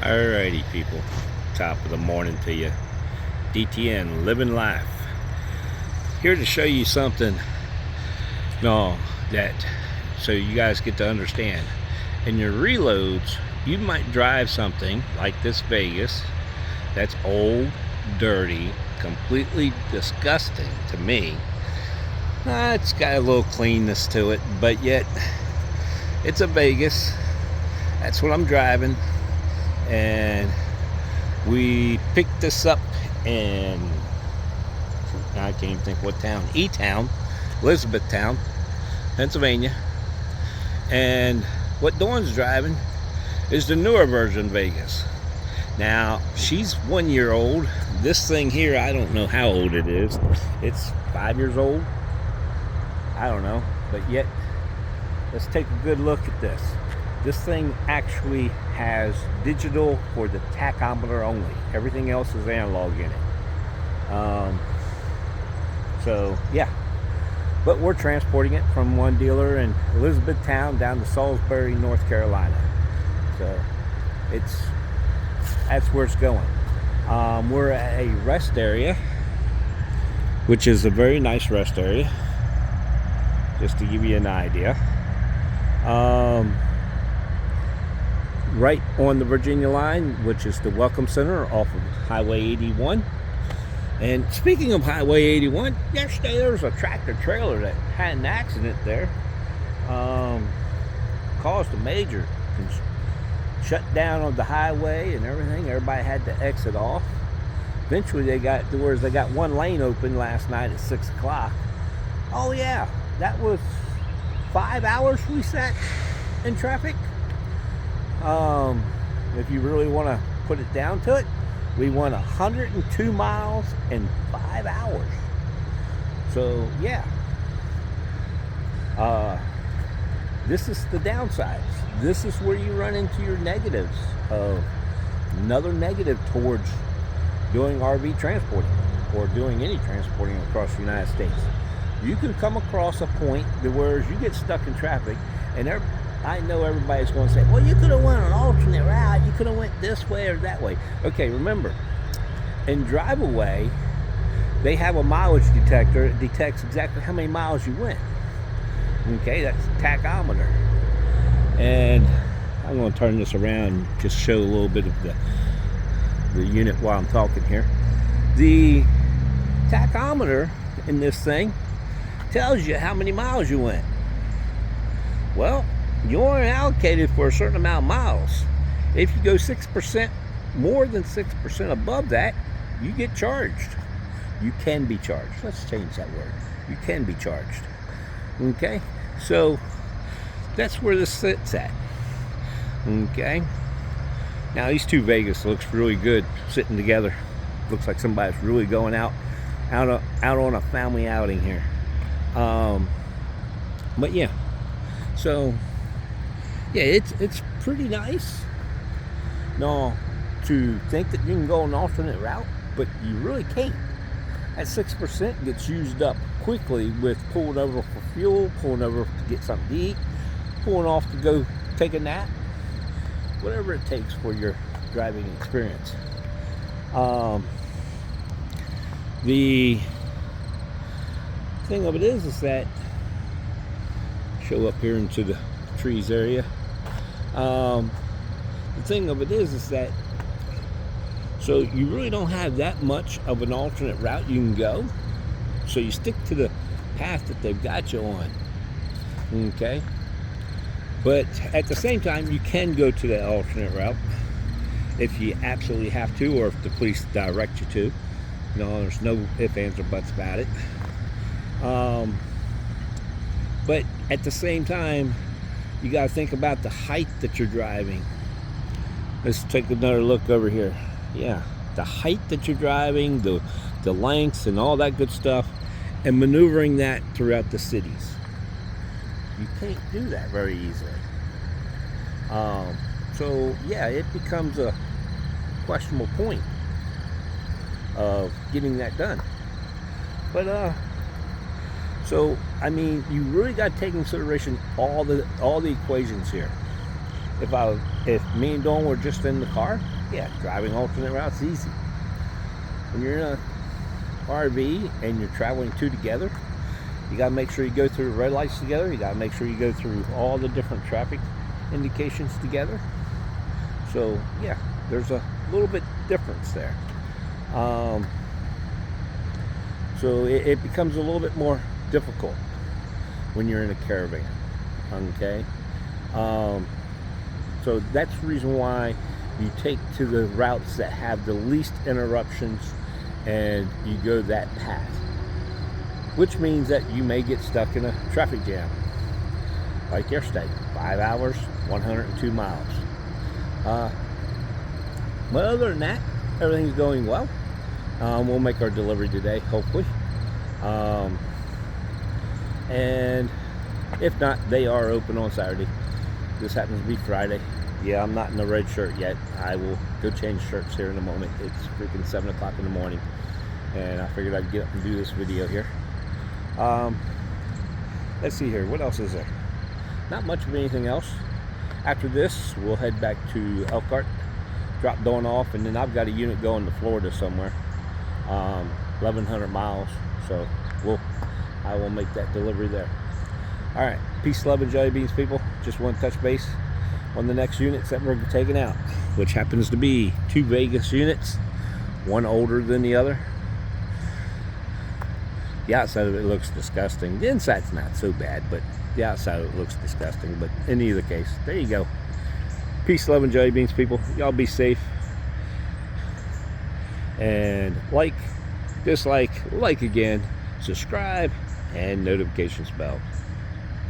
Alrighty, people. Top of the morning to you. DTN, living life. Here to show you something, that so you guys get to understand. In your reloads, you might drive something like this Vegas that's old, dirty, completely disgusting to me. It's got a little cleanness to it, but yet it's a Vegas. That's what I'm driving. And we picked this up in, I can't even think what town, E-Town, Elizabethtown, Pennsylvania. And what Dawn's driving is the newer version Vegas. Now, she's 1 year old. This thing here, I don't know how old it is. It's 5 years old. I don't know. But yet, let's take a good look at this. This thing actually has digital for the tachometer only. Everything else is analog in it. So, yeah. But we're transporting it from one dealer in Elizabethtown down to Salisbury, North Carolina. So, that's where it's going. We're at a rest area, which is a very nice rest area, just to give you an idea. Right on the Virginia line, which is the Welcome Center off of Highway 81. And speaking of Highway 81, yesterday there was a tractor trailer that had an accident there. Caused a major shut down of the highway and everything. Everybody had to exit off. Eventually they got to where they got one lane open last night at 6 o'clock. Oh yeah, that was 5 hours we sat in traffic. If you really want to put it down to it, we went 102 miles in 5 hours. So yeah, this is the downsides. This is where you run into your negatives of another negative towards doing RV transporting or doing any transporting across the United States. You can come across a point where you get stuck in traffic, and I know everybody's going to say, well, you could have went an alternate route. You could have went this way or that way. Okay, remember, in Drive Away, they have a mileage detector. It detects exactly how many miles you went. Okay, that's tachometer. And I'm going to turn this around and just show a little bit of the unit while I'm talking here. The tachometer in this thing tells you how many miles you went. Well, you aren't allocated for a certain amount of miles. If you go 6%, more than 6% above that, you get charged. You can be charged. Let's change that word. You can be charged. Okay? So, that's where this sits at. Okay? Now, these two Vegas looks really good sitting together. Looks like somebody's really going out on a family outing here. But yeah. So, yeah, it's pretty nice. No, to think that you can go an alternate route, but you really can't. That 6% gets used up quickly with pulling over for fuel, pulling over to get something to eat, pulling off to go take a nap, whatever it takes for your driving experience. The thing of it is that show up here into the trees area. The thing of it is that so you really don't have that much of an alternate route you can go. So you stick to the path that they've got you on. Okay? But at the same time, you can go to that alternate route if you absolutely have to, or if the police direct you to. No, there's no ifs, ands, or buts about it. But at the same time, you got to think about the height that you're driving. Let's take another look over here. Yeah, the height that you're driving, the lengths and all that good stuff, and maneuvering that throughout the cities. You can't do that very easily. So yeah, it becomes a questionable point of getting that done. But so I mean, you really got to take into consideration all the equations here. If I if me and Dawn were just in the car, yeah, driving alternate routes is easy. When you're in a RV and you're traveling two together, you got to make sure you go through red lights together. You got to make sure you go through all the different traffic indications together. So yeah, there's a little bit difference there. So it becomes a little bit more difficult when you're in a caravan. Okay, so that's the reason why you take to the routes that have the least interruptions and you go that path, which means that you may get stuck in a traffic jam like yesterday, 5 hours, 102 miles. But other than that, everything's going well. We'll make our delivery today, hopefully. And if not, they are open on Saturday. This happens to be Friday. Yeah, I'm not in the red shirt yet. I will go change shirts here in a moment. It's freaking 7 o'clock in the morning, and I figured I'd get up and do this video here. Let's see here. What else is there? Not much of anything else. After this, we'll head back to Elkhart, drop Dawn off, and then I've got a unit going to Florida somewhere, 1,100 miles. So I will make that delivery there. All right, peace, love, and jelly beans, people. Just want to touch base on the next units that we're taking out, which happens to be 2 Vegas units, one older than the other. The outside of it looks disgusting. The inside's not so bad, but the outside of it looks disgusting. But in either case, there you go. Peace, love, and jelly beans, people. Y'all be safe. And like, dislike, like again, subscribe, and notifications bell.